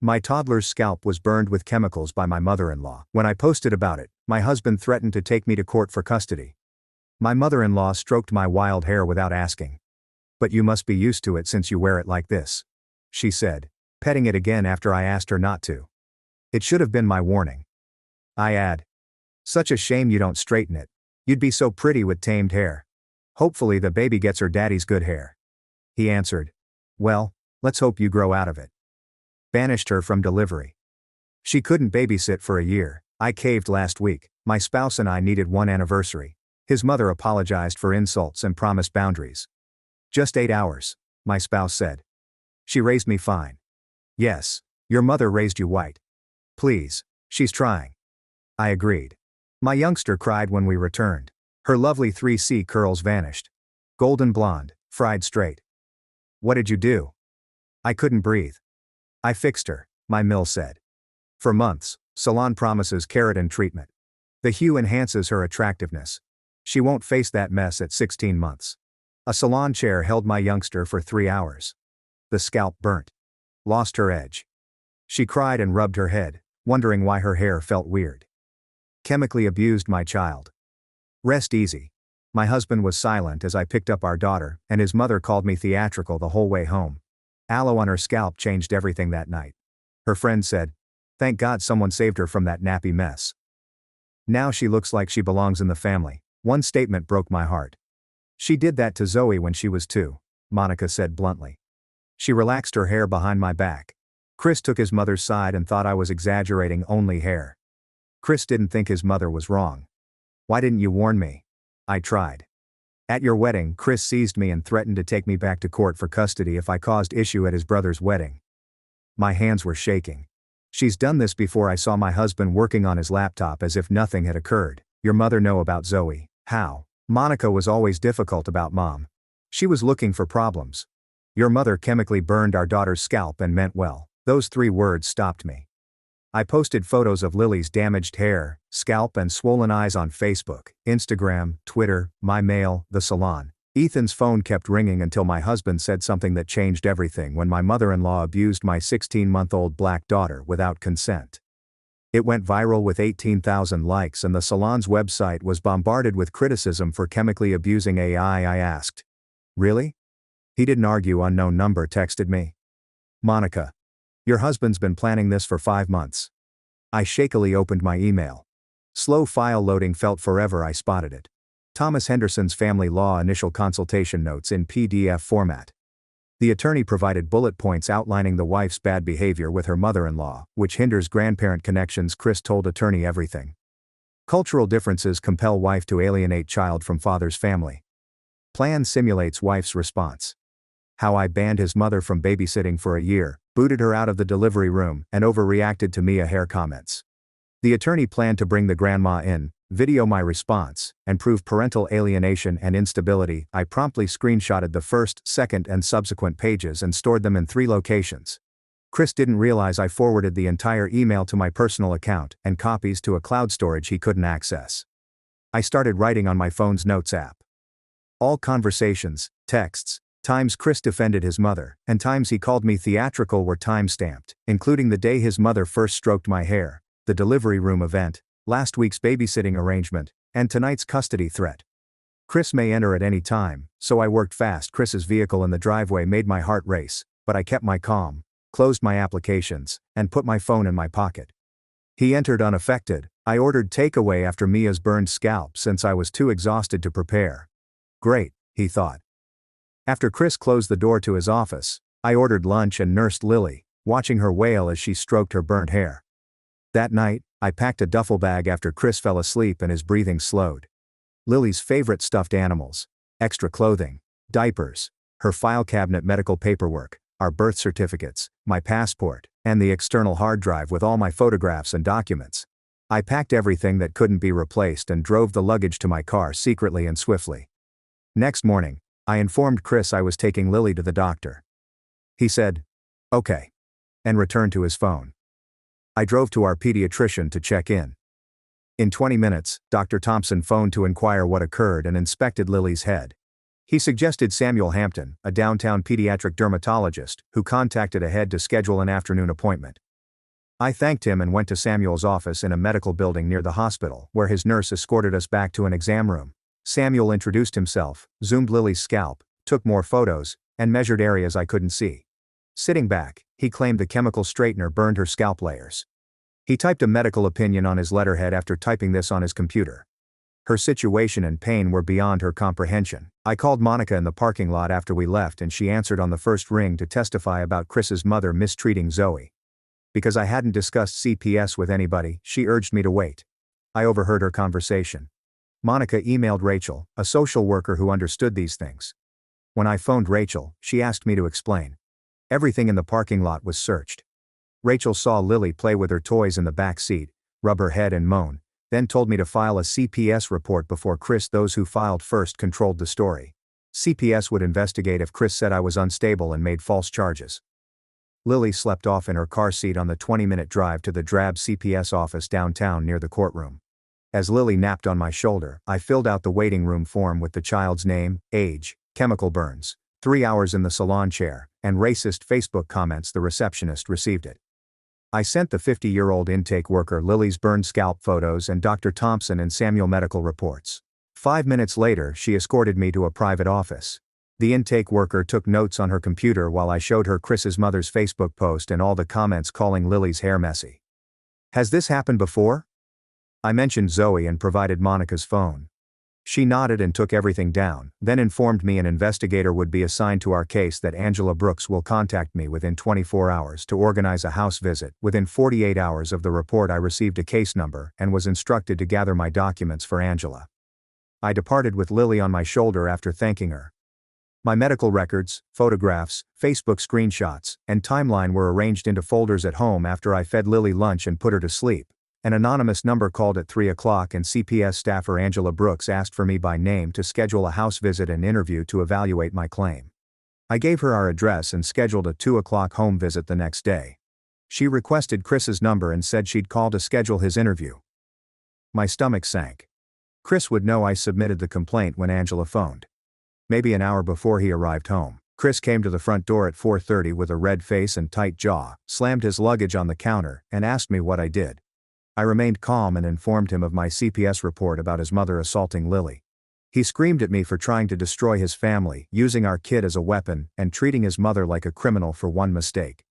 My toddler's scalp was burned with chemicals by my mother-in-law. When I posted about it, my husband threatened to take me to court for custody. My mother-in-law stroked my wild hair without asking. "But you must be used to it since you wear it like this," she said, petting it again after I asked her not to. "It should have been my warning." I add, "Such a shame you don't straighten it. You'd be so pretty with tamed hair. Hopefully the baby gets her daddy's good hair." He answered, "Well, let's hope you grow out of it." Banished her from delivery. She couldn't babysit for a year. I caved last week. My spouse and I needed one anniversary. His mother apologized for insults and promised boundaries. "Just 8 hours," my spouse said. "She raised me fine." "Yes, your mother raised you white. Please, she's trying." I agreed. My youngster cried when we returned. Her lovely 3C curls vanished. Golden blonde, fried straight. "What did you do?" "I couldn't breathe." "I fixed her," my mill said. For months, salon promises keratin treatment. The hue enhances her attractiveness. She won't face that mess at 16 months. A salon chair held my youngster for 3 hours. The scalp burnt. Lost her edge. She cried and rubbed her head, wondering why her hair felt weird. Chemically abused my child. Rest easy. My husband was silent as I picked up our daughter, and his mother called me theatrical the whole way home. Aloe on her scalp changed everything that night. Her friend said, "Thank God someone saved her from that nappy mess. Now she looks like she belongs in the family." One statement broke my heart. "She did that to Zoe when she was 2, Monica said bluntly. She relaxed her hair behind my back. Chris took his mother's side and thought I was exaggerating only hair. Chris didn't think his mother was wrong. "Why didn't you warn me?" I tried. "At your wedding, Chris seized me and threatened to take me back to court for custody if I caused issue at his brother's wedding." My hands were shaking. "She's done this before." I saw my husband working on his laptop as if nothing had occurred. "Your mother know about Zoe?" "How?" "Monica was always difficult about Mom. She was looking for problems. Your mother chemically burned our daughter's scalp and meant well." Those 3 words stopped me. I posted photos of Lily's damaged hair, scalp and swollen eyes on Facebook, Instagram, Twitter, my mail, the salon. Ethan's phone kept ringing until my husband said something that changed everything when my mother-in-law abused my 16-month-old black daughter without consent. It went viral with 18,000 likes and the salon's website was bombarded with criticism for chemically abusing AI. I asked, "Really?" He didn't argue. Unknown number texted me. "Monica, your husband's been planning this for 5 months." I shakily opened my email. Slow file loading felt forever. I spotted it. Thomas Henderson's family law initial consultation notes in PDF format. The attorney provided bullet points outlining the wife's bad behavior with her mother-in-law, which hinders grandparent connections. Chris told attorney everything. Cultural differences compel wife to alienate child from father's family. Plan simulates wife's response. How I banned his mother from babysitting for a year, booted her out of the delivery room, and overreacted to Mia hair comments. The attorney planned to bring the grandma in, video my response, and prove parental alienation and instability. I promptly screenshotted the first, second, and subsequent pages and stored them in 3 locations. Chris didn't realize I forwarded the entire email to my personal account and copies to a cloud storage he couldn't access. I started writing on my phone's notes app. All conversations, texts, times Chris defended his mother, and times he called me theatrical were time-stamped, including the day his mother first stroked my hair, the delivery room event, last week's babysitting arrangement, and tonight's custody threat. Chris may enter at any time, so I worked fast. Chris's vehicle in the driveway made my heart race, but I kept my calm, closed my applications, and put my phone in my pocket. He entered unaffected. I ordered takeaway after Mia's burned scalp since I was too exhausted to prepare. Great, he thought. After Chris closed the door to his office, I ordered lunch and nursed Lily, watching her wail as she stroked her burnt hair. That night, I packed a duffel bag after Chris fell asleep and his breathing slowed. Lily's favorite stuffed animals, extra clothing, diapers, her file cabinet medical paperwork, our birth certificates, my passport, and the external hard drive with all my photographs and documents. I packed everything that couldn't be replaced and drove the luggage to my car secretly and swiftly. Next morning, I informed Chris I was taking Lily to the doctor. He said, "Okay," and returned to his phone. I drove to our pediatrician to check in. In 20 minutes, Dr. Thompson phoned to inquire what occurred and inspected Lily's head. He suggested Samuel Hampton, a downtown pediatric dermatologist, who contacted ahead to schedule an afternoon appointment. I thanked him and went to Samuel's office in a medical building near the hospital, where his nurse escorted us back to an exam room. Samuel introduced himself, zoomed Lily's scalp, took more photos, and measured areas I couldn't see. Sitting back, he claimed the chemical straightener burned her scalp layers. He typed a medical opinion on his letterhead after typing this on his computer. Her situation and pain were beyond her comprehension. I called Monica in the parking lot after we left and she answered on the first ring to testify about Chris's mother mistreating Zoe. Because I hadn't discussed CPS with anybody, she urged me to wait. I overheard her conversation. Monica emailed Rachel, a social worker who understood these things. When I phoned Rachel, she asked me to explain. Everything in the parking lot was searched. Rachel saw Lily play with her toys in the back seat, rub her head and moan, then told me to file a CPS report before Chris. Those who filed first controlled the story. CPS would investigate if Chris said I was unstable and made false charges. Lily slept off in her car seat on the 20-minute drive to the drab CPS office downtown near the courtroom. As Lily napped on my shoulder, I filled out the waiting room form with the child's name, age, chemical burns, 3 hours in the salon chair, and racist Facebook comments. The receptionist received it. I sent the 50-year-old intake worker Lily's burned scalp photos and Dr. Thompson and Samuel medical reports. 5 minutes later, she escorted me to a private office. The intake worker took notes on her computer while I showed her Chris's mother's Facebook post and all the comments calling Lily's hair messy. Has this happened before? I mentioned Zoe and provided Monica's phone. She nodded and took everything down, then informed me an investigator would be assigned to our case, that Angela Brooks will contact me within 24 hours to organize a house visit. Within 48 hours of the report, I received a case number and was instructed to gather my documents for Angela. I departed with Lily on my shoulder after thanking her. My medical records, photographs, Facebook screenshots, and timeline were arranged into folders at home after I fed Lily lunch and put her to sleep. An anonymous number called at 3 o'clock and CPS staffer Angela Brooks asked for me by name to schedule a house visit and interview to evaluate my claim. I gave her our address and scheduled a 2 o'clock home visit the next day. She requested Chris's number and said she'd call to schedule his interview. My stomach sank. Chris would know I submitted the complaint when Angela phoned. Maybe an hour before he arrived home, Chris came to the front door at 4:30 with a red face and tight jaw, slammed his luggage on the counter, and asked me what I did. I remained calm and informed him of my CPS report about his mother assaulting Lily. He screamed at me for trying to destroy his family, using our kid as a weapon, and treating his mother like a criminal for one mistake.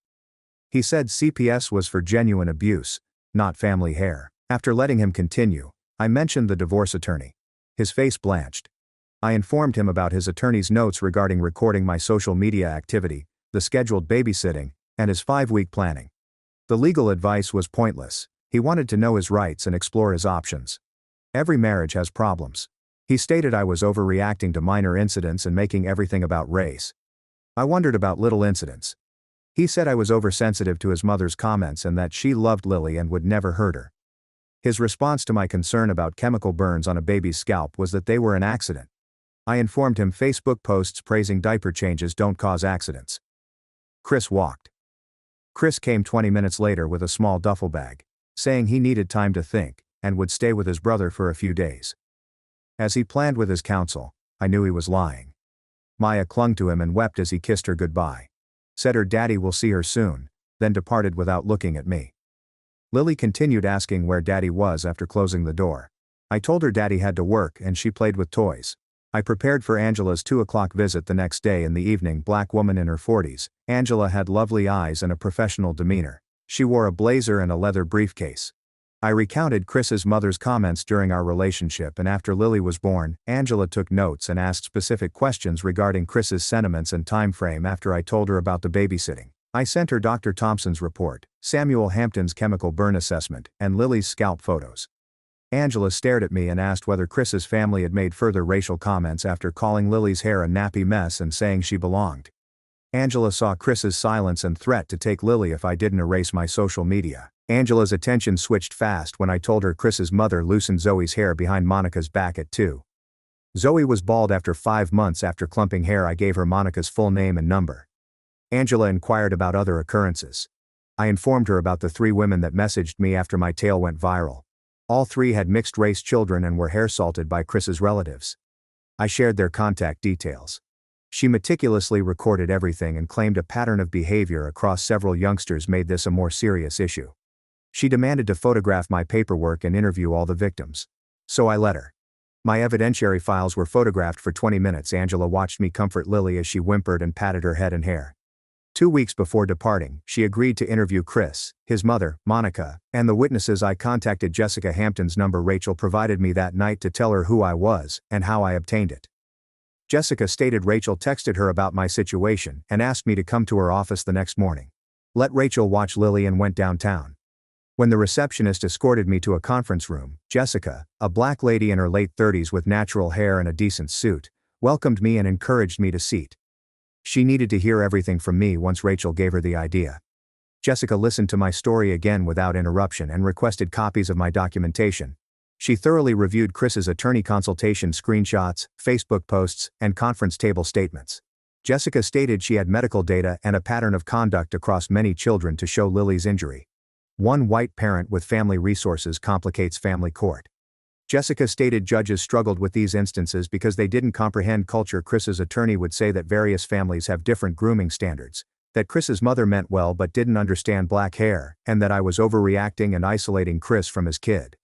He said CPS was for genuine abuse, not family hair. After letting him continue, I mentioned the divorce attorney. His face blanched. I informed him about his attorney's notes regarding recording my social media activity, the scheduled babysitting, and his 5-week planning. The legal advice was pointless. He wanted to know his rights and explore his options. Every marriage has problems. He stated I was overreacting to minor incidents and making everything about race. I wondered about little incidents. He said I was oversensitive to his mother's comments and that she loved Lily and would never hurt her. His response to my concern about chemical burns on a baby's scalp was that they were an accident. I informed him Facebook posts praising diaper changes don't cause accidents. Chris walked. Chris came 20 minutes later with a small duffel bag, saying he needed time to think, and would stay with his brother for a few days. As he planned with his counsel, I knew he was lying. Maya clung to him and wept as he kissed her goodbye. Said her daddy will see her soon, then departed without looking at me. Lily continued asking where daddy was after closing the door. I told her daddy had to work and she played with toys. I prepared for Angela's 2 o'clock visit the next day. In the evening, black woman in her 40s, Angela had lovely eyes and a professional demeanor. She wore a blazer and a leather briefcase. I recounted Chris's mother's comments during our relationship, and after Lily was born, Angela took notes and asked specific questions regarding Chris's sentiments and time frame. After I told her about the babysitting, I sent her Dr. Thompson's report, Samuel Hampton's chemical burn assessment, and Lily's scalp photos. Angela stared at me and asked whether Chris's family had made further racial comments after calling Lily's hair a nappy mess and saying she belonged. Angela saw Chris's silence and threat to take Lily if I didn't erase my social media. Angela's attention switched fast when I told her Chris's mother loosened Zoe's hair behind Monica's back at 2. Zoe was bald after 5 months after clumping hair. I gave her Monica's full name and number. Angela inquired about other occurrences. I informed her about the 3 women that messaged me after my tale went viral. All 3 had mixed-race children and were hair salted by Chris's relatives. I shared their contact details. She meticulously recorded everything and claimed a pattern of behavior across several youngsters made this a more serious issue. She demanded to photograph my paperwork and interview all the victims. So I let her. My evidentiary files were photographed for 20 minutes. Angela watched me comfort Lily as she whimpered and patted her head and hair. 2 weeks before departing, she agreed to interview Chris, his mother, Monica, and the witnesses. I contacted Jessica Hampton's number Rachel provided me that night to tell her who I was and how I obtained it. Jessica stated Rachel texted her about my situation and asked me to come to her office the next morning. Let Rachel watch Lily and went downtown. When the receptionist escorted me to a conference room, Jessica, a black lady in her late 30s with natural hair and a decent suit, welcomed me and encouraged me to sit. She needed to hear everything from me once Rachel gave her the idea. Jessica listened to my story again without interruption and requested copies of my documentation. She thoroughly reviewed Chris's attorney consultation screenshots, Facebook posts, and conference table statements. Jessica stated she had medical data and a pattern of conduct across many children to show Lily's injury. One white parent with family resources complicates family court. Jessica stated judges struggled with these instances because they didn't comprehend culture. Chris's attorney would say that various families have different grooming standards, that Chris's mother meant well but didn't understand black hair, and that I was overreacting and isolating Chris from his kid.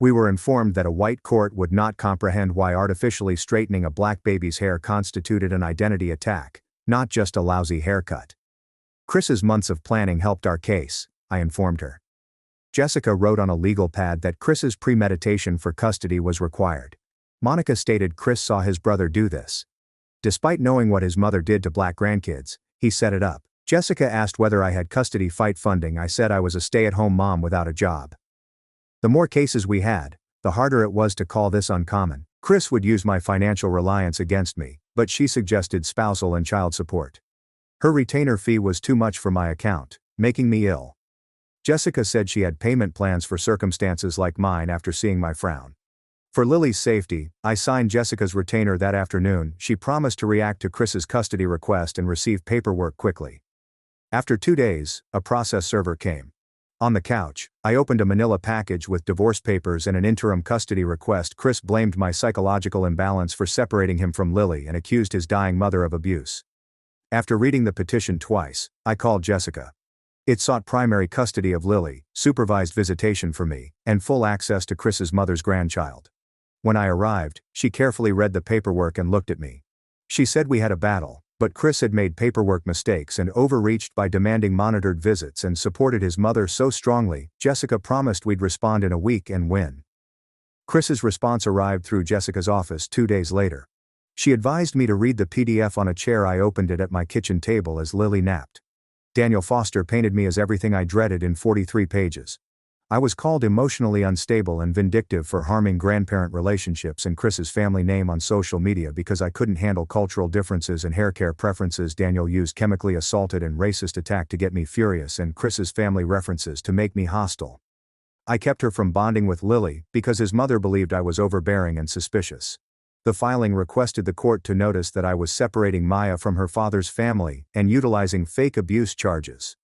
We were informed that a white court would not comprehend why artificially straightening a black baby's hair constituted an identity attack, not just a lousy haircut. Chris's months of planning helped our case, I informed her. Jessica wrote on a legal pad that Chris's premeditation for custody was required. Monica stated Chris saw his brother do this. Despite knowing what his mother did to black grandkids, he set it up. Jessica asked whether I had custody fight funding. I said I was a stay-at-home mom without a job. The more cases we had, the harder it was to call this uncommon. Chris would use my financial reliance against me, but she suggested spousal and child support. Her retainer fee was too much for my account, making me ill. Jessica said she had payment plans for circumstances like mine after seeing my frown. For Lily's safety, I signed Jessica's retainer that afternoon. She promised to react to Chris's custody request and receive paperwork quickly. After 2 days, a process server came. On the couch, I opened a manila package with divorce papers and an interim custody request. Chris blamed my psychological imbalance for separating him from Lily and accused his dying mother of abuse. After reading the petition twice, I called Jessica. It sought primary custody of Lily, supervised visitation for me, and full access to Chris's mother's grandchild. When I arrived, she carefully read the paperwork and looked at me. She said we had a battle, but Chris had made paperwork mistakes and overreached by demanding monitored visits and supported his mother so strongly. Jessica promised we'd respond in a week and win. Chris's response arrived through Jessica's office 2 days later. She advised me to read the PDF on a chair. I opened it at my kitchen table as Lily napped. Daniel Foster painted me as everything I dreaded in 43 pages. I was called emotionally unstable and vindictive for harming grandparent relationships and Chris's family name on social media because I couldn't handle cultural differences and haircare preferences. Daniel used chemically assaulted and racist attack to get me furious and Chris's family references to make me hostile. I kept her from bonding with Lily because his mother believed I was overbearing and suspicious. The filing requested the court to notice that I was separating Maya from her father's family and utilizing fake abuse charges.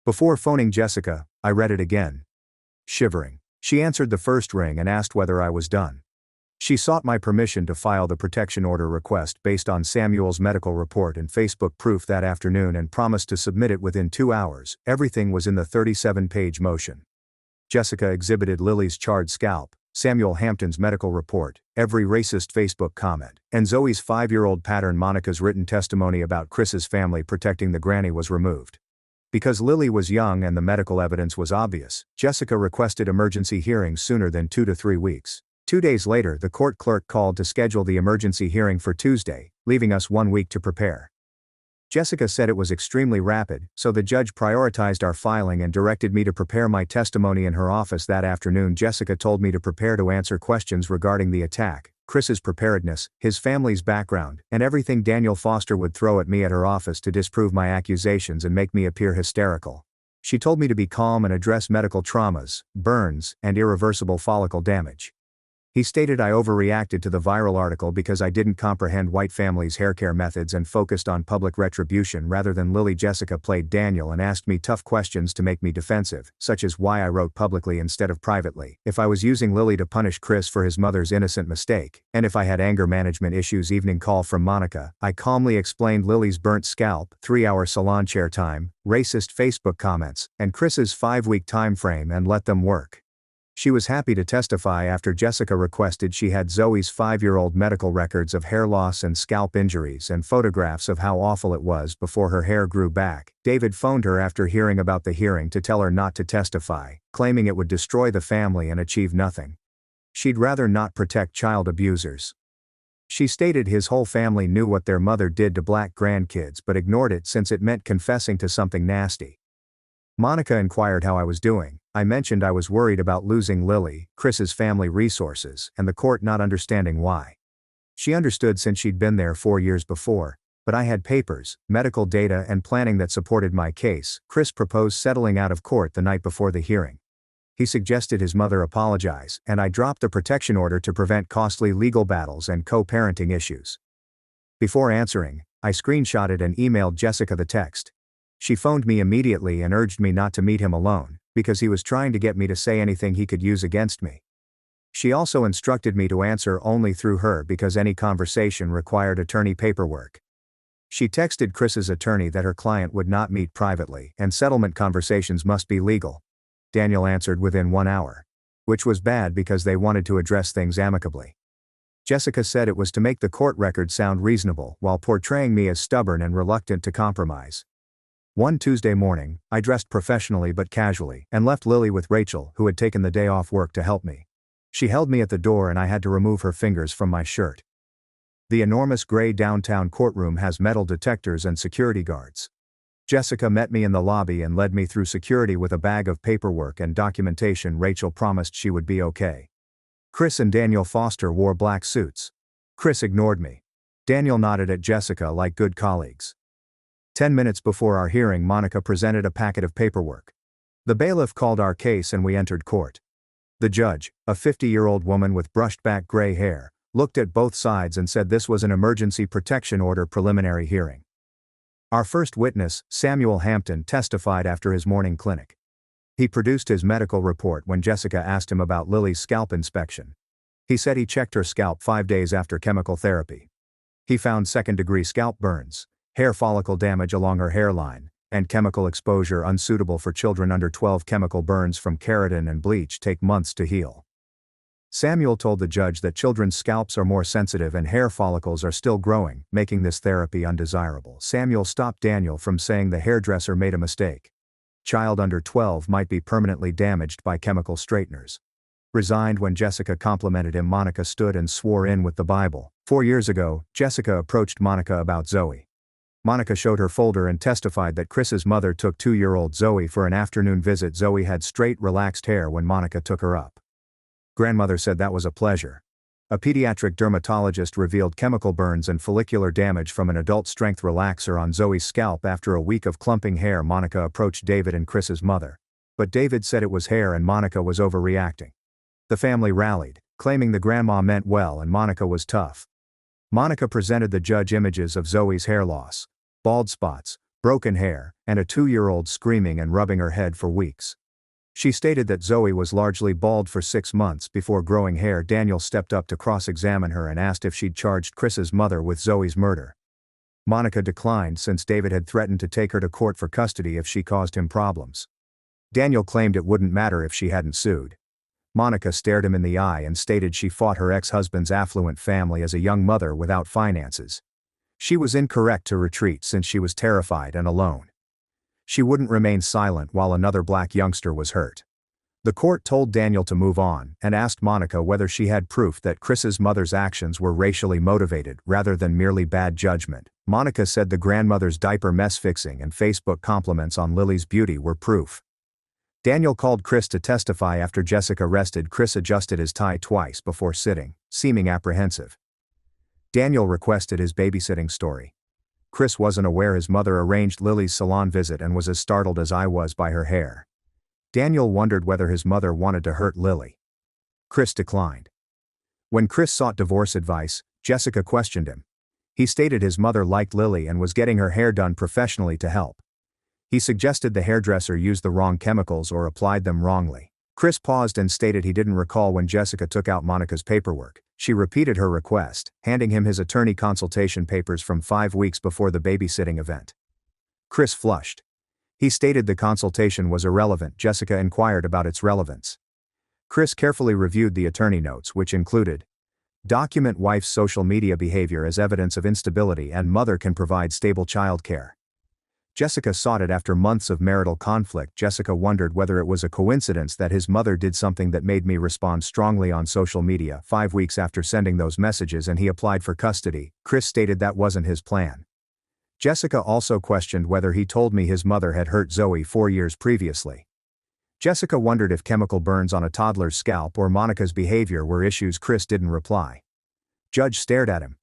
Before phoning Jessica, I read it again. Shivering, she answered the first ring and asked whether I was done. She sought my permission to file the protection order request based on Samuel's medical report and Facebook proof that afternoon and promised to submit it within 2 hours. Everything was in the 37-page motion. Jessica exhibited Lily's charred scalp, Samuel Hampton's medical report, every racist Facebook comment, and Zoe's 5-year-old pattern. Monica's written testimony about Chris's family protecting the granny was removed. Because Lily was young and the medical evidence was obvious, Jessica requested emergency hearings sooner than 2 to 3 weeks. 2 days later, the court clerk called to schedule the emergency hearing for Tuesday, leaving us 1 week to prepare. Jessica said it was extremely rapid, so the judge prioritized our filing and directed me to prepare my testimony in her office that afternoon. Jessica told me to prepare to answer questions regarding the attack, Chris's preparedness, his family's background, and everything Daniel Foster would throw at me at her office to disprove my accusations and make me appear hysterical. She told me to be calm and address medical traumas, burns, and irreversible follicle damage. He stated I overreacted to the viral article because I didn't comprehend white families' haircare methods and focused on public retribution rather than Lily. Jessica played Daniel and asked me tough questions to make me defensive, such as why I wrote publicly instead of privately, if I was using Lily to punish Chris for his mother's innocent mistake, and if I had anger management issues. Evening call from Monica. I calmly explained Lily's burnt scalp, 3-hour salon chair time, racist Facebook comments, and Chris's 5-week time frame and let them work. She was happy to testify after Jessica requested she had Zoe's 5-year-old medical records of hair loss and scalp injuries and photographs of how awful it was before her hair grew back. David phoned her after hearing about the hearing to tell her not to testify, claiming it would destroy the family and achieve nothing. She'd rather not protect child abusers. She stated his whole family knew what their mother did to black grandkids but ignored it since it meant confessing to something nasty. Monica inquired how I was doing. I mentioned I was worried about losing Lily, Chris's family resources, and the court not understanding why. She understood since she'd been there 4 years before, but I had papers, medical data and planning that supported my case. Chris proposed settling out of court the night before the hearing. He suggested his mother apologize, and I dropped the protection order to prevent costly legal battles and co-parenting issues. Before answering, I screenshotted and emailed Jessica the text. She phoned me immediately and urged me not to meet him alone, because he was trying to get me to say anything he could use against me. She also instructed me to answer only through her because any conversation required attorney paperwork. She texted Chris's attorney that her client would not meet privately and settlement conversations must be legal. Daniel answered within 1 hour. Which was bad because they wanted to address things amicably. Jessica said it was to make the court record sound reasonable while portraying me as stubborn and reluctant to compromise. One Tuesday morning, I dressed professionally but casually and left Lily with Rachel, who had taken the day off work to help me. She held me at the door and I had to remove her fingers from my shirt. The enormous gray downtown courtroom has metal detectors and security guards. Jessica met me in the lobby and led me through security with a bag of paperwork and documentation. Rachel promised she would be okay. Chris and Daniel Foster wore black suits. Chris ignored me. Daniel nodded at Jessica like good colleagues. 10 minutes before our hearing, Monica presented a packet of paperwork. The bailiff called our case and we entered court. The judge, a 50-year-old woman with brushed-back gray hair, looked at both sides and said this was an emergency protection order preliminary hearing. Our first witness, Samuel Hampton, testified after his morning clinic. He produced his medical report when Jessica asked him about Lily's scalp inspection. He said he checked her scalp 5 days after chemical therapy. He found second-degree scalp burns, hair follicle damage along her hairline, and chemical exposure unsuitable for children under 12. Chemical burns from keratin and bleach take months to heal. Samuel told the judge that children's scalps are more sensitive and hair follicles are still growing, making this therapy undesirable. Samuel stopped Daniel from saying the hairdresser made a mistake. Child under 12 might be permanently damaged by chemical straighteners. Resigned when Jessica complimented him, Monica stood and swore in with the Bible. 4 years ago, Jessica approached Monica about Zoe. Monica showed her folder and testified that Chris's mother took 2-year-old Zoe for an afternoon visit. Zoe had straight, relaxed hair when Monica took her up. Grandmother said that was a pleasure. A pediatric dermatologist revealed chemical burns and follicular damage from an adult-strength relaxer on Zoe's scalp after a week of clumping hair. Monica approached David and Chris's mother. But David said it was hair and Monica was overreacting. The family rallied, claiming the grandma meant well and Monica was tough. Monica presented the judge images of Zoe's hair loss, bald spots, broken hair, and a 2-year-old screaming and rubbing her head for weeks. She stated that Zoe was largely bald for 6 months before growing hair. Daniel stepped up to cross-examine her and asked if she'd charged Chris's mother with Zoe's murder. Monica declined since David had threatened to take her to court for custody if she caused him problems. Daniel claimed it wouldn't matter if she hadn't sued. Monica stared him in the eye and stated she fought her ex-husband's affluent family as a young mother without finances. She was incorrect to retreat since she was terrified and alone. She wouldn't remain silent while another black youngster was hurt. The court told Daniel to move on and asked Monica whether she had proof that Chris's mother's actions were racially motivated rather than merely bad judgment. Monica said the grandmother's diaper mess fixing and Facebook compliments on Lily's beauty were proof. Daniel called Chris to testify after Jessica rested. Chris adjusted his tie twice before sitting, seeming apprehensive. Daniel requested his babysitting story. Chris wasn't aware his mother arranged Lily's salon visit and was as startled as I was by her hair. Daniel wondered whether his mother wanted to hurt Lily. Chris declined. When Chris sought divorce advice, Jessica questioned him. He stated his mother liked Lily and was getting her hair done professionally to help. He suggested the hairdresser used the wrong chemicals or applied them wrongly. Chris paused and stated he didn't recall when Jessica took out Monica's paperwork. She repeated her request, handing him his attorney consultation papers from 5 weeks before the babysitting event. Chris flushed. He stated the consultation was irrelevant. Jessica inquired about its relevance. Chris carefully reviewed the attorney notes, which included: document wife's social media behavior as evidence of instability and mother can provide stable child care. Jessica sought it after months of marital conflict. Jessica wondered whether it was a coincidence that his mother did something that made me respond strongly on social media 5 weeks after sending those messages and he applied for custody. Chris stated that wasn't his plan. Jessica also questioned whether he told me his mother had hurt Zoe 4 years previously. Jessica wondered if chemical burns on a toddler's scalp or Monica's behavior were issues. Chris didn't reply. Judge stared at him.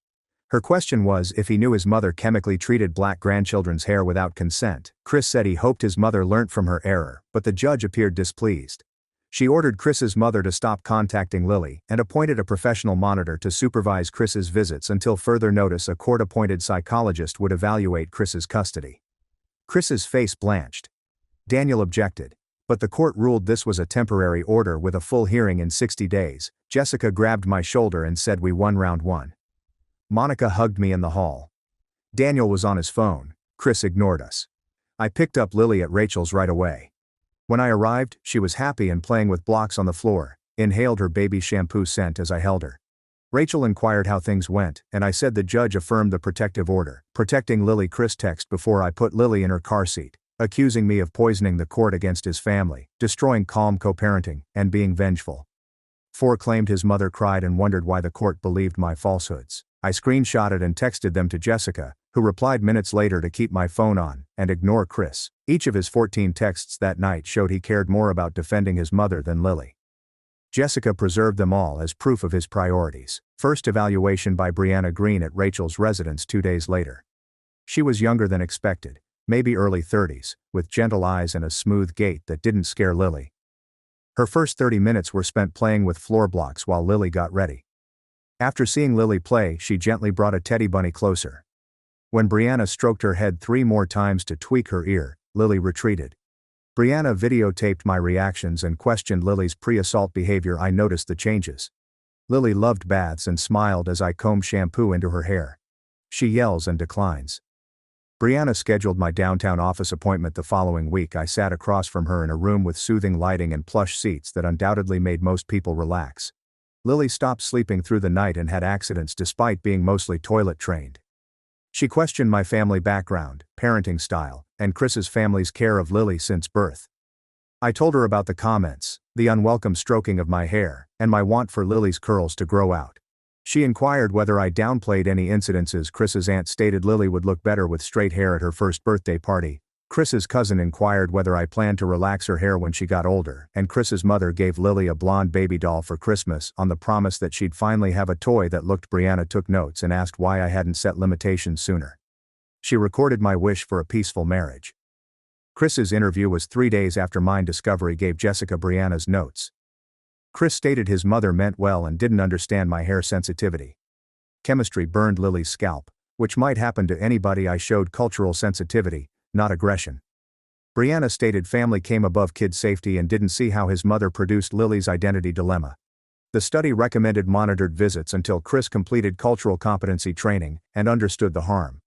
Her question was if he knew his mother chemically treated black grandchildren's hair without consent. Chris said he hoped his mother learnt from her error, but the judge appeared displeased. She ordered Chris's mother to stop contacting Lily and appointed a professional monitor to supervise Chris's visits until further notice. A court-appointed psychologist would evaluate Chris's custody. Chris's face blanched. Daniel objected, but the court ruled this was a temporary order with a full hearing in 60 days. Jessica grabbed my shoulder and said we won round 1. Monica hugged me in the hall. Daniel was on his phone. Chris ignored us. I picked up Lily at Rachel's right away. When I arrived, she was happy and playing with blocks on the floor, inhaled her baby shampoo scent as I held her. Rachel inquired how things went, and I said the judge affirmed the protective order, protecting Lily. Chris texted before I put Lily in her car seat, accusing me of poisoning the court against his family, destroying calm co-parenting, and being vengeful. 4 claimed his mother cried and wondered why the court believed my falsehoods. I screenshotted and texted them to Jessica, who replied minutes later to keep my phone on and ignore Chris. Each of his 14 texts that night showed he cared more about defending his mother than Lily. Jessica preserved them all as proof of his priorities. First evaluation by Brianna Green at Rachel's residence 2 days later. She was younger than expected, maybe early 30s, with gentle eyes and a smooth gait that didn't scare Lily. Her first 30 minutes were spent playing with floor blocks while Lily got ready. After seeing Lily play, she gently brought a teddy bunny closer. When Brianna stroked her head 3 more times to tweak her ear, Lily retreated. Brianna videotaped my reactions and questioned Lily's pre-assault behavior. I noticed the changes. Lily loved baths and smiled as I combed shampoo into her hair. She yells and declines. Brianna scheduled my downtown office appointment the following week. I sat across from her in a room with soothing lighting and plush seats that undoubtedly made most people relax. Lily stopped sleeping through the night and had accidents despite being mostly toilet trained. She questioned my family background, parenting style, and Chris's family's care of Lily since birth. I told her about the comments, the unwelcome stroking of my hair, and my want for Lily's curls to grow out. She inquired whether I downplayed any incidences. Chris's aunt stated Lily would look better with straight hair at her first birthday party. Chris's cousin inquired whether I planned to relax her hair when she got older, and Chris's mother gave Lily a blonde baby doll for Christmas on the promise that she'd finally have a toy that looked. Brianna took notes and asked why I hadn't set limitations sooner. She recorded my wish for a peaceful marriage. Chris's interview was 3 days after mine. Discovery gave Jessica Brianna's notes. Chris stated his mother meant well and didn't understand my hair sensitivity. Chemistry burned Lily's scalp, which might happen to anybody. I showed cultural sensitivity, not aggression. Brianna stated family came above kid safety and didn't see how his mother produced Lily's identity dilemma. The study recommended monitored visits until Chris completed cultural competency training and understood the harm.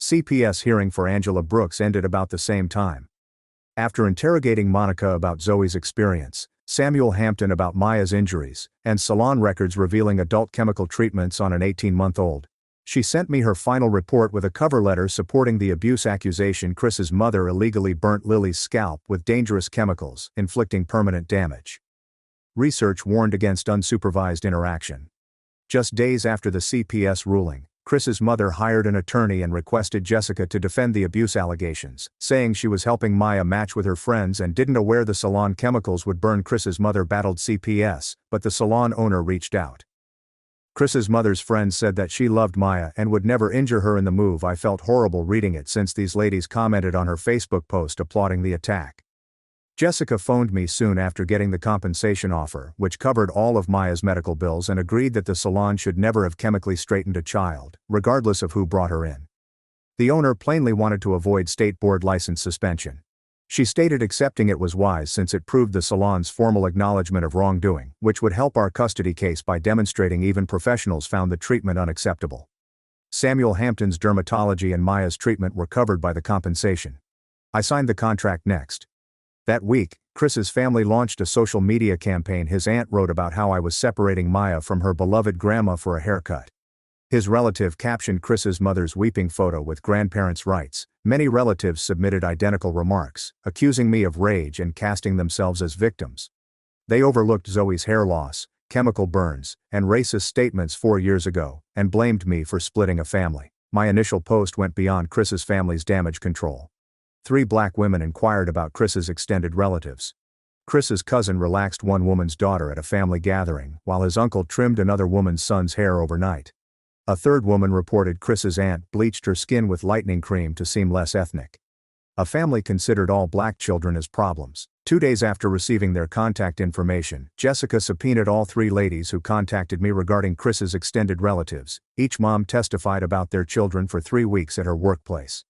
CPS hearing for Angela Brooks ended about the same time. After interrogating Monica about Zoe's experience, Samuel Hampton about Maya's injuries, and salon records revealing adult chemical treatments on an 18-month-old, she sent me her final report with a cover letter supporting the abuse accusation. Chris's mother illegally burnt Lily's scalp with dangerous chemicals, inflicting permanent damage. Research warned against unsupervised interaction. Just days after the CPS ruling, Chris's mother hired an attorney and requested Jessica to defend the abuse allegations, saying she was helping Maya match with her friends and didn't aware the salon chemicals would burn. Chris's mother battled CPS, but the salon owner reached out. Chris's mother's friends said that she loved Maya and would never injure her in the move. I felt horrible reading it since these ladies commented on her Facebook post applauding the attack. Jessica phoned me soon after getting the compensation offer, which covered all of Maya's medical bills, and agreed that the salon should never have chemically straightened a child, regardless of who brought her in. The owner plainly wanted to avoid state board license suspension. She stated accepting it was wise since it proved the salon's formal acknowledgement of wrongdoing, which would help our custody case by demonstrating even professionals found the treatment unacceptable. Samuel Hampton's dermatology and Maya's treatment were covered by the compensation. I signed the contract next. That week, Chris's family launched a social media campaign. His aunt wrote about how I was separating Maya from her beloved grandma for a haircut. His relative captioned Chris's mother's weeping photo with grandparents' rights. Many relatives submitted identical remarks, accusing me of rage and casting themselves as victims. They overlooked Zoe's hair loss, chemical burns, and racist statements 4 years ago, and blamed me for splitting a family. My initial post went beyond Chris's family's damage control. 3 black women inquired about Chris's extended relatives. Chris's cousin relaxed one woman's daughter at a family gathering, while his uncle trimmed another woman's son's hair overnight. A third woman reported Chris's aunt bleached her skin with lightening cream to seem less ethnic. A family considered all black children as problems. 2 days after receiving their contact information, Jessica subpoenaed all 3 ladies who contacted me regarding Chris's extended relatives. Each mom testified about their children for 3 weeks at her workplace.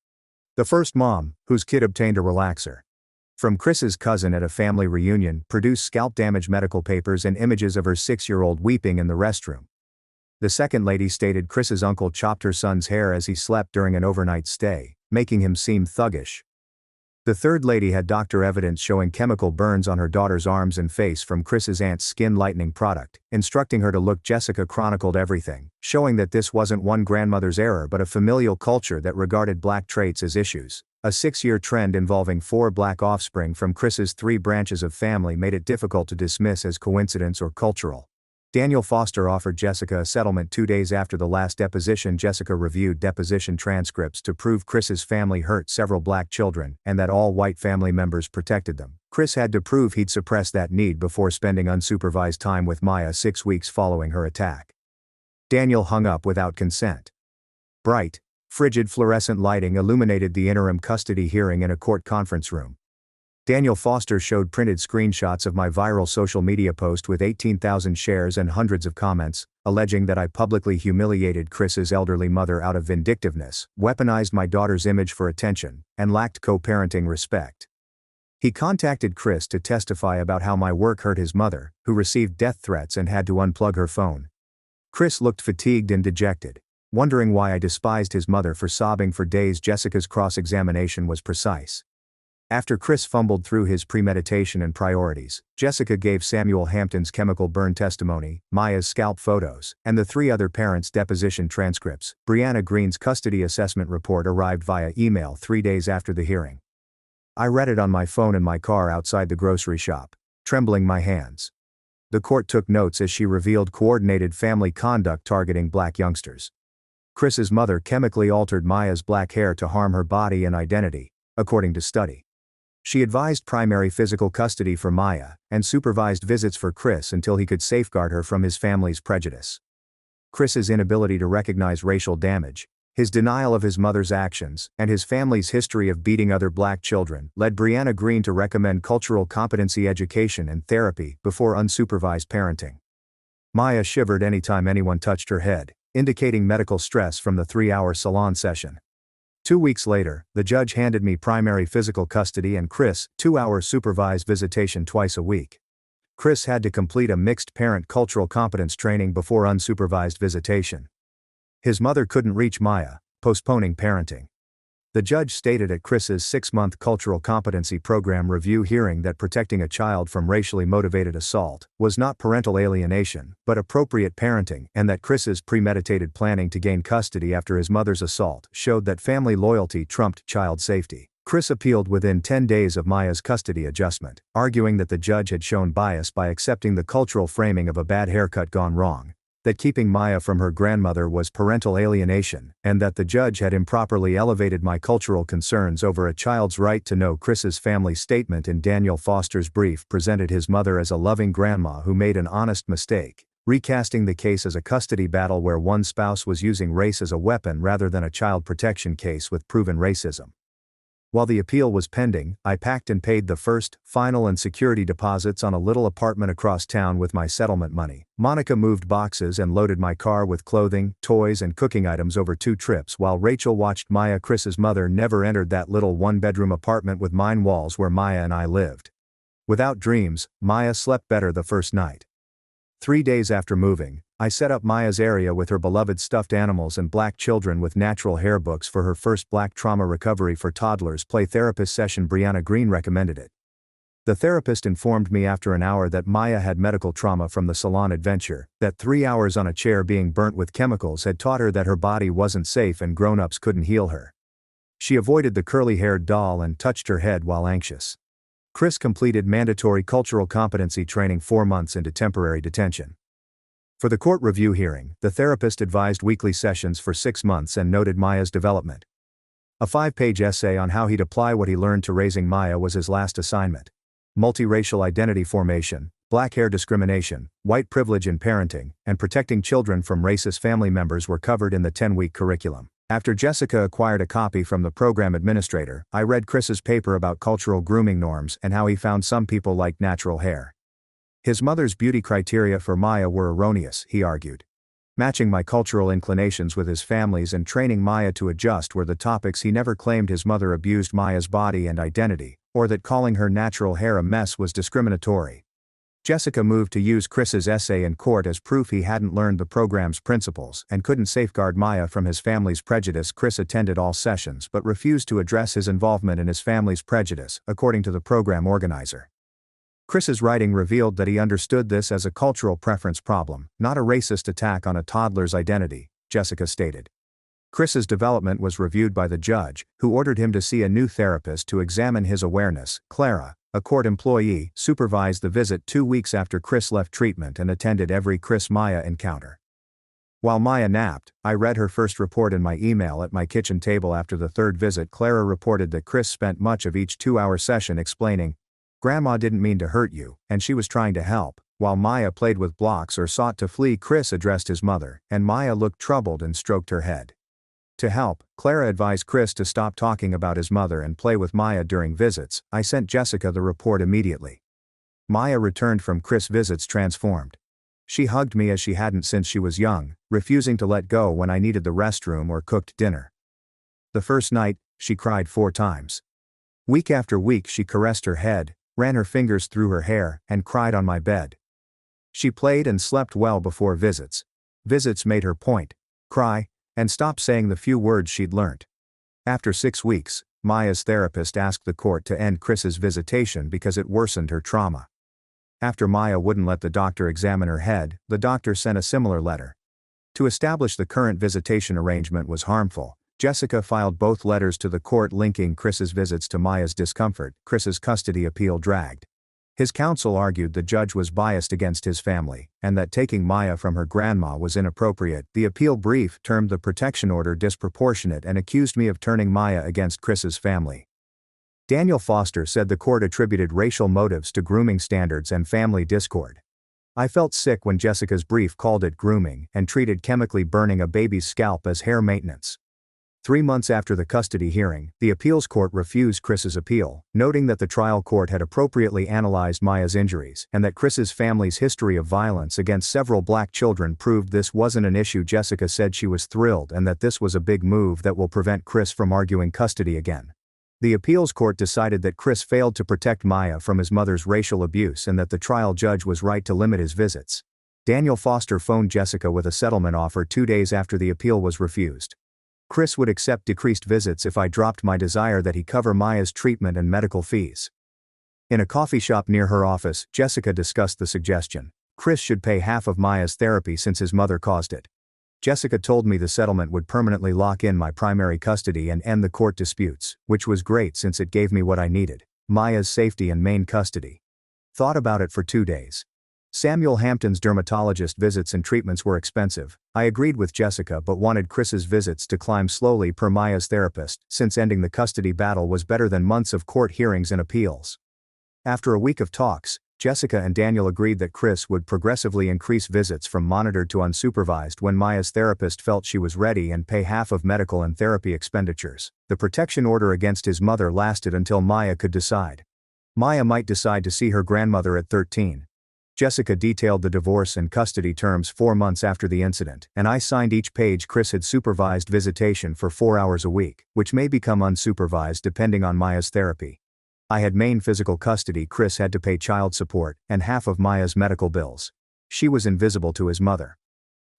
The first mom, whose kid obtained a relaxer from Chris's cousin at a family reunion, produced scalp damage medical papers and images of her 6-year-old weeping in the restroom. The second lady stated Chris's uncle chopped her son's hair as he slept during an overnight stay, making him seem thuggish. The third lady had doctor evidence showing chemical burns on her daughter's arms and face from Chris's aunt's skin lightening product, instructing her to look. Jessica chronicled everything, showing that this wasn't one grandmother's error but a familial culture that regarded black traits as issues. A 6-year trend involving 4 black offspring from Chris's 3 branches of family made it difficult to dismiss as coincidence or cultural. Daniel Foster offered Jessica a settlement 2 days after the last deposition. Jessica reviewed deposition transcripts to prove Chris's family hurt several black children and that all white family members protected them. Chris had to prove he'd suppressed that need before spending unsupervised time with Maya 6 weeks following her attack. Daniel hung up without consent. Bright, frigid fluorescent lighting illuminated the interim custody hearing in a court conference room. Daniel Foster showed printed screenshots of my viral social media post with 18,000 shares and hundreds of comments, alleging that I publicly humiliated Chris's elderly mother out of vindictiveness, weaponized my daughter's image for attention, and lacked co-parenting respect. He contacted Chris to testify about how my work hurt his mother, who received death threats and had to unplug her phone. Chris looked fatigued and dejected, wondering why I despised his mother for sobbing for days. Jessica's cross-examination was precise. After Chris fumbled through his premeditation and priorities, Jessica gave Samuel Hampton's chemical burn testimony, Maya's scalp photos, and the 3 other parents' deposition transcripts. Brianna Green's custody assessment report arrived via email 3 days after the hearing. I read it on my phone in my car outside the grocery shop, trembling my hands. The court took notes as she revealed coordinated family conduct targeting black youngsters. Chris's mother chemically altered Maya's black hair to harm her body and identity, according to study. She advised primary physical custody for Maya, and supervised visits for Chris until he could safeguard her from his family's prejudice. Chris's inability to recognize racial damage, his denial of his mother's actions, and his family's history of beating other black children led Brianna Green to recommend cultural competency education and therapy before unsupervised parenting. Maya shivered anytime anyone touched her head, indicating medical stress from the 3-hour salon session. 2 weeks later, the judge handed me primary physical custody and Chris 2-hour supervised visitation twice a week. Chris had to complete a mixed parent cultural competence training before unsupervised visitation. His mother couldn't reach Maya, postponing parenting. The judge stated at Chris's 6-month cultural competency program review hearing that protecting a child from racially motivated assault was not parental alienation, but appropriate parenting, and that Chris's premeditated planning to gain custody after his mother's assault showed that family loyalty trumped child safety. Chris appealed within 10 days of Maya's custody adjustment, arguing that the judge had shown bias by accepting the cultural framing of a bad haircut gone wrong, that keeping Maya from her grandmother was parental alienation, and that the judge had improperly elevated my cultural concerns over a child's right to know. Chris's family statement in Daniel Foster's brief presented his mother as a loving grandma who made an honest mistake, recasting the case as a custody battle where one spouse was using race as a weapon rather than a child protection case with proven racism. While the appeal was pending, I packed and paid the first, final and security deposits on a little apartment across town with my settlement money. Monica moved boxes and loaded my car with clothing, toys and cooking items over 2 trips while Rachel watched Maya. Chris's mother never entered that little 1-bedroom apartment with 9 walls where Maya and I lived. Without dreams, Maya slept better the first night. 3 days after moving, I set up Maya's area with her beloved stuffed animals and black children with natural hair books for her first black trauma recovery for toddlers play therapist session. Brianna Green recommended it. The therapist informed me after an hour that Maya had medical trauma from the salon adventure, that 3 hours on a chair being burnt with chemicals had taught her that her body wasn't safe and grown-ups couldn't heal her. She avoided the curly-haired doll and touched her head while anxious. Chris completed mandatory cultural competency training 4 months into temporary detention. For the court review hearing, the therapist advised weekly sessions for 6 months and noted Maya's development. A 5-page essay on how he'd apply what he learned to raising Maya was his last assignment. Multiracial identity formation, black hair discrimination, white privilege in parenting, and protecting children from racist family members were covered in the 10-week curriculum. After Jessica acquired a copy from the program administrator, I read Chris's paper about cultural grooming norms and how he found some people liked natural hair. His mother's beauty criteria for Maya were erroneous, he argued. Matching my cultural inclinations with his family's and training Maya to adjust were the topics. He never claimed his mother abused Maya's body and identity, or that calling her natural hair a mess was discriminatory. Jessica moved to use Chris's essay in court as proof he hadn't learned the program's principles and couldn't safeguard Maya from his family's prejudice. Chris attended all sessions but refused to address his involvement in his family's prejudice, according to the program organizer. Chris's writing revealed that he understood this as a cultural preference problem, not a racist attack on a toddler's identity, Jessica stated. Chris's development was reviewed by the judge, who ordered him to see a new therapist to examine his awareness. Clara, a court employee, supervised the visit 2 weeks after Chris left treatment and attended every Chris-Maya encounter. While Maya napped, I read her first report in my email at my kitchen table. After the 3rd visit, Clara reported that Chris spent much of each 2-hour session explaining, "Grandma didn't mean to hurt you, and she was trying to help." While Maya played with blocks or sought to flee, Chris addressed his mother, and Maya looked troubled and stroked her head. To help, Clara advised Chris to stop talking about his mother and play with Maya during visits. I sent Jessica the report immediately. Maya returned from Chris' visits transformed. She hugged me as she hadn't since she was young, refusing to let go when I needed the restroom or cooked dinner. The first night, she cried 4 times. Week after week she caressed her head, ran her fingers through her hair, and cried on my bed. She played and slept well before visits. Visits made her point, cry, and stop saying the few words she'd learnt. After 6 weeks, Maya's therapist asked the court to end Chris's visitation because it worsened her trauma. After Maya wouldn't let the doctor examine her head, the doctor sent a similar letter. To establish the current visitation arrangement was harmful, Jessica filed both letters to the court linking Chris's visits to Maya's discomfort. Chris's custody appeal dragged. His counsel argued the judge was biased against his family, and that taking Maya from her grandma was inappropriate. The appeal brief termed the protection order disproportionate and accused me of turning Maya against Chris's family. Daniel Foster said the court attributed racial motives to grooming standards and family discord. I felt sick when Jessica's brief called it grooming and treated chemically burning a baby's scalp as hair maintenance. 3 months after the custody hearing, the appeals court refused Chris's appeal, noting that the trial court had appropriately analyzed Maya's injuries and that Chris's family's history of violence against several black children proved this wasn't an issue. Jessica said she was thrilled and that this was a big move that will prevent Chris from arguing custody again. The appeals court decided that Chris failed to protect Maya from his mother's racial abuse and that the trial judge was right to limit his visits. Daniel Foster phoned Jessica with a settlement offer 2 days after the appeal was refused. Chris would accept decreased visits if I dropped my desire that he cover Maya's treatment and medical fees. In a coffee shop near her office, Jessica discussed the suggestion. Chris should pay half of Maya's therapy since his mother caused it. Jessica told me the settlement would permanently lock in my primary custody and end the court disputes, which was great since it gave me what I needed: Maya's safety and main custody. Thought about it for 2 days. Samuel Hampton's dermatologist visits and treatments were expensive. I agreed with Jessica but wanted Chris's visits to climb slowly per Maya's therapist, since ending the custody battle was better than months of court hearings and appeals. After a week of talks, Jessica and Daniel agreed that Chris would progressively increase visits from monitored to unsupervised when Maya's therapist felt she was ready and pay half of medical and therapy expenditures. The protection order against his mother lasted until Maya could decide. Maya might decide to see her grandmother at 13. Jessica detailed the divorce and custody terms 4 months after the incident, and I signed each page. Chris had supervised visitation for 4 hours a week, which may become unsupervised depending on Maya's therapy. I had main physical custody. Chris had to pay child support and half of Maya's medical bills. She was invisible to his mother.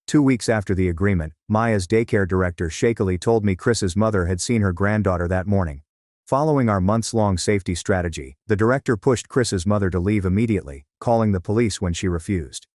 2 weeks after the agreement, Maya's daycare director shakily told me Chris's mother had seen her granddaughter that morning. Following our months-long safety strategy, the director pushed Chris's mother to leave immediately, calling the police when she refused.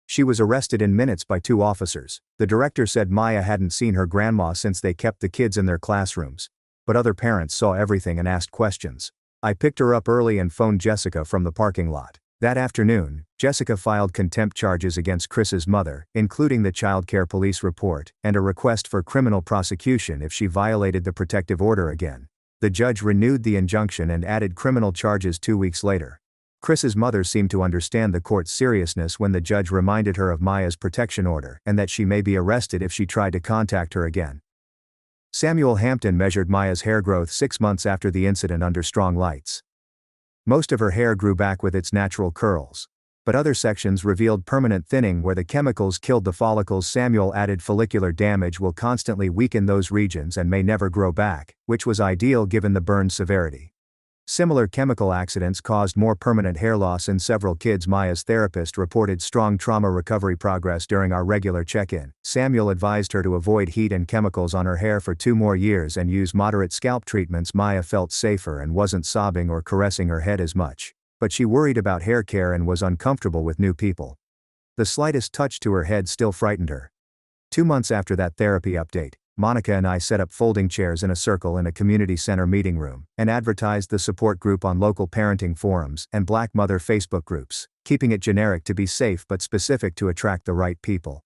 She was arrested in minutes by 2 officers. The director said Maya hadn't seen her grandma since they kept the kids in their classrooms. But other parents saw everything and asked questions. I picked her up early and phoned Jessica from the parking lot. That afternoon, Jessica filed contempt charges against Chris's mother, including the child care police report and a request for criminal prosecution if she violated the protective order again. The judge renewed the injunction and added criminal charges 2 weeks later. Chris's mother seemed to understand the court's seriousness when the judge reminded her of Maya's protection order and that she may be arrested if she tried to contact her again. Samuel Hampton measured Maya's hair growth 6 months after the incident under strong lights. Most of her hair grew back with its natural curls, but other sections revealed permanent thinning where the chemicals killed the follicles. Samuel added follicular damage will constantly weaken those regions and may never grow back, which was ideal given the burn's severity. Similar chemical accidents caused more permanent hair loss in several kids. Maya's therapist reported strong trauma recovery progress during our regular check-in. Samuel advised her to avoid heat and chemicals on her hair for 2 more years and use moderate scalp treatments. Maya felt safer and wasn't sobbing or caressing her head as much, but she worried about hair care and was uncomfortable with new people. The slightest touch to her head still frightened her. 2 months after that therapy update, Monica and I set up folding chairs in a circle in a community center meeting room and advertised the support group on local parenting forums and Black Mother Facebook groups, keeping it generic to be safe but specific to attract the right people.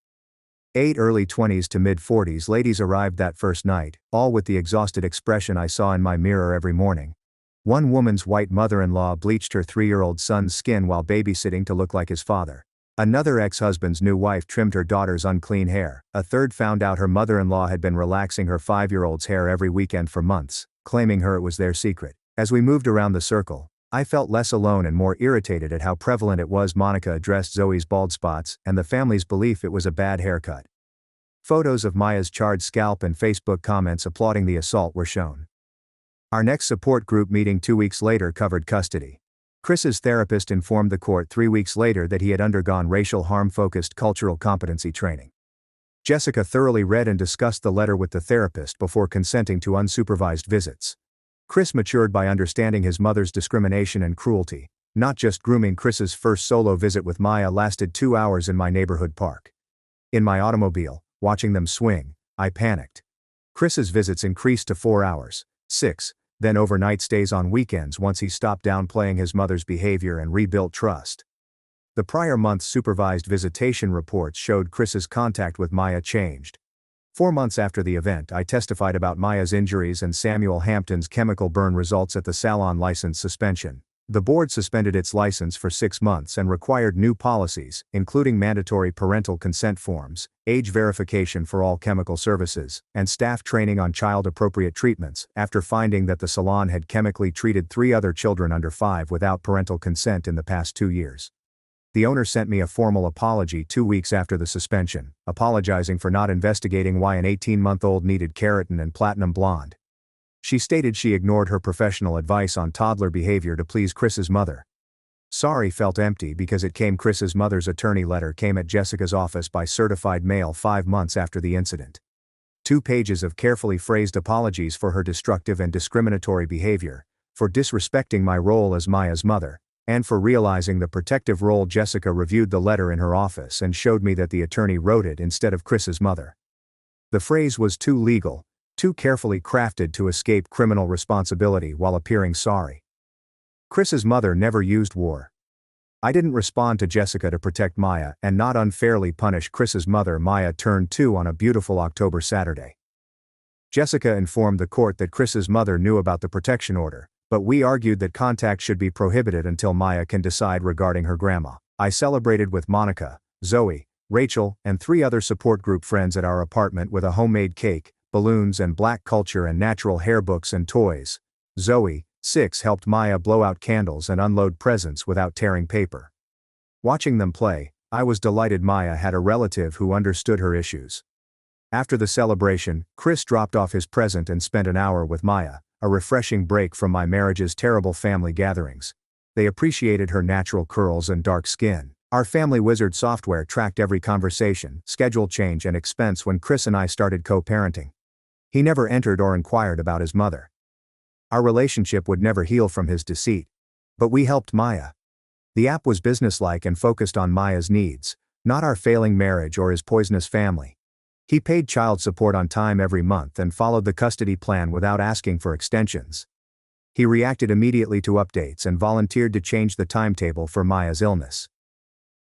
8 early 20s to mid-40s ladies arrived that first night, all with the exhausted expression I saw in my mirror every morning. One woman's white mother-in-law bleached her 3-year-old son's skin while babysitting to look like his father. Another ex-husband's new wife trimmed her daughter's unclean hair. A third found out her mother-in-law had been relaxing her 5-year-old's hair every weekend for months, claiming it was their secret. As we moved around the circle, I felt less alone and more irritated at how prevalent it was. Monica addressed Zoe's bald spots and the family's belief it was a bad haircut. Photos of Maya's charred scalp and Facebook comments applauding the assault were shown. Our next support group meeting 2 weeks later covered custody. Chris's therapist informed the court 3 weeks later that he had undergone racial harm-focused cultural competency training. Jessica thoroughly read and discussed the letter with the therapist before consenting to unsupervised visits. Chris matured by understanding his mother's discrimination and cruelty, not just grooming. Chris's first solo visit with Maya lasted 2 hours in my neighborhood park. In my automobile, watching them swing, I panicked. Chris's visits increased to 4 hours, 6, then overnight stays on weekends once he stopped downplaying his mother's behavior and rebuilt trust. The prior month's supervised visitation reports showed Chris's contact with Maya changed. 4 months after the event, I testified about Maya's injuries and Samuel Hampton's chemical burn results at the salon license suspension. The board suspended its license for 6 months and required new policies, including mandatory parental consent forms, age verification for all chemical services, and staff training on child-appropriate treatments, after finding that the salon had chemically treated 3 other children under 5 without parental consent in the past 2 years. The owner sent me a formal apology 2 weeks after the suspension, apologizing for not investigating why an 18-month-old needed keratin and platinum blonde. She stated she ignored her professional advice on toddler behavior to please Chris's mother. Sorry felt empty because it came. Chris's mother's attorney letter came at Jessica's office by certified mail 5 months after the incident. 2 pages of carefully phrased apologies for her destructive and discriminatory behavior, for disrespecting my role as Maya's mother, and for realizing the protective role. Jessica reviewed the letter in her office and showed me that the attorney wrote it instead of Chris's mother. The phrase was too legal, too carefully crafted to escape criminal responsibility while appearing sorry. Chris's mother never used war. I didn't respond to Jessica to protect Maya and not unfairly punish Chris's mother. Maya turned 2 on a beautiful October Saturday. Jessica informed the court that Chris's mother knew about the protection order, But we argued that contact should be prohibited until Maya can decide regarding her grandma. I celebrated with Monica, Zoe, Rachel, and 3 other support group friends at our apartment with a homemade cake, balloons and black culture and natural hair books and toys. Zoe, 6, helped Maya blow out candles and unload presents without tearing paper. Watching them play, I was delighted Maya had a relative who understood her issues. After the celebration, Chris dropped off his present and spent an hour with Maya, a refreshing break from my marriage's terrible family gatherings. They appreciated her natural curls and dark skin. Our family wizard software tracked every conversation, schedule change and expense when Chris and I started co-parenting. He never entered or inquired about his mother. Our relationship would never heal from his deceit. But we helped Maya. The app was businesslike and focused on Maya's needs, not our failing marriage or his poisonous family. He paid child support on time every month and followed the custody plan without asking for extensions. He reacted immediately to updates and volunteered to change the timetable for Maya's illness.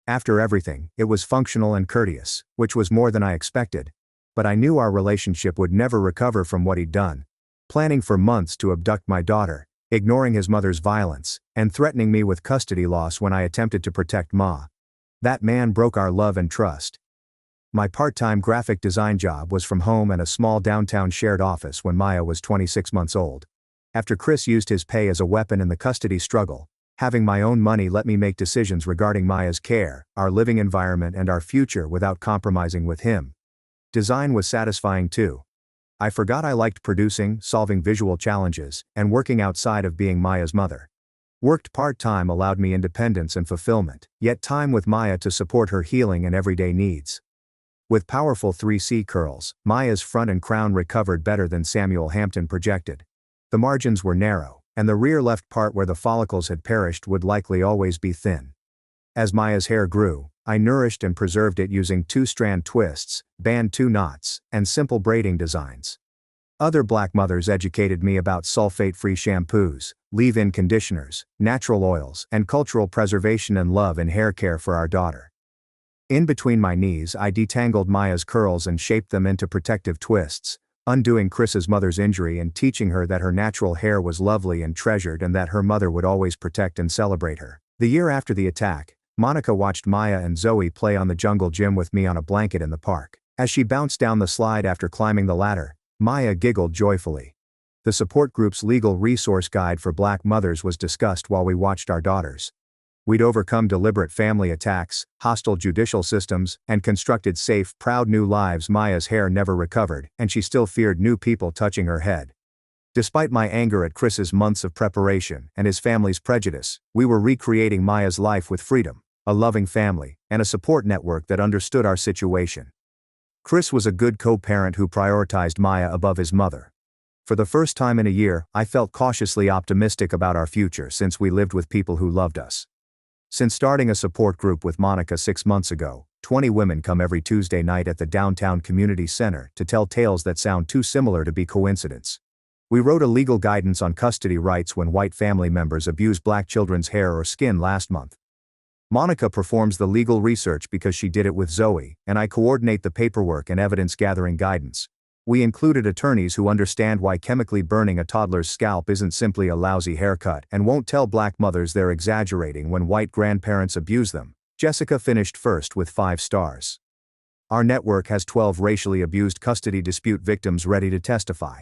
After everything, it was functional and courteous, which was more than I expected. But I knew our relationship would never recover from what he'd done. Planning for months to abduct my daughter, ignoring his mother's violence, and threatening me with custody loss when I attempted to protect Ma. That man broke our love and trust. My part-time graphic design job was from home and a small downtown shared office when Maya was 26 months old. After Chris used his pay as a weapon in the custody struggle, having my own money let me make decisions regarding Maya's care, our living environment and our future without compromising with him. Design was satisfying too. I forgot I liked producing, solving visual challenges, and working outside of being Maya's mother. Worked part-time allowed me independence and fulfillment, yet time with Maya to support her healing and everyday needs. With powerful 3C curls, Maya's front and crown recovered better than Samuel Hampton projected. The margins were narrow, and the rear left part where the follicles had perished would likely always be thin. As Maya's hair grew, I nourished and preserved it using 2-strand twists, band 2 knots, and simple braiding designs. Other Black mothers educated me about sulfate-free shampoos, leave-in conditioners, natural oils, and cultural preservation and love in hair care for our daughter. In between my knees I detangled Maya's curls and shaped them into protective twists, undoing Chris's mother's injury and teaching her that her natural hair was lovely and treasured and that her mother would always protect and celebrate her. The year after the attack, Monica watched Maya and Zoe play on the jungle gym with me on a blanket in the park. As she bounced down the slide after climbing the ladder, Maya giggled joyfully. The support group's legal resource guide for Black mothers was discussed while we watched our daughters. We'd overcome deliberate family attacks, hostile judicial systems, and constructed safe, proud new lives. Maya's hair never recovered, and she still feared new people touching her head. Despite my anger at Chris's months of preparation and his family's prejudice, we were recreating Maya's life with freedom, a loving family, and a support network that understood our situation. Chris was a good co-parent who prioritized Maya above his mother. For the first time in a year, I felt cautiously optimistic about our future since we lived with people who loved us. Since starting a support group with Monica 6 months ago, 20 women come every Tuesday night at the downtown community center to tell tales that sound too similar to be coincidence. We wrote a legal guidance on custody rights when white family members abuse Black children's hair or skin last month. Monica performs the legal research because she did it with Zoe, and I coordinate the paperwork and evidence-gathering guidance. We included attorneys who understand why chemically burning a toddler's scalp isn't simply a lousy haircut and won't tell Black mothers they're exaggerating when white grandparents abuse them. Jessica finished first with 5 stars. Our network has 12 racially abused custody dispute victims ready to testify.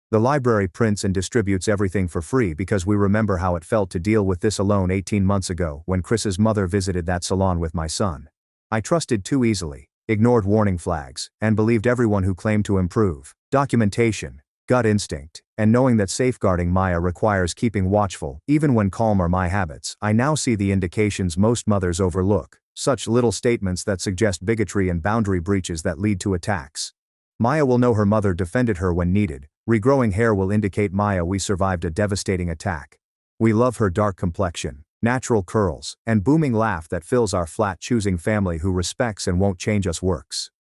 The library prints and distributes everything for free because we remember how it felt to deal with this alone 18 months ago when Chris's mother visited that salon with my son. I trusted too easily, ignored warning flags, and believed everyone who claimed to improve. Documentation, gut instinct, and knowing that safeguarding Maya requires keeping watchful, even when calm are my habits. I now see the indications most mothers overlook, such little statements that suggest bigotry and boundary breaches that lead to attacks. Maya will know her mother defended her when needed. Regrowing hair will indicate Maya we survived a devastating attack. We love her dark complexion, natural curls, and booming laugh that fills our flat choosing family who respects and won't change us works.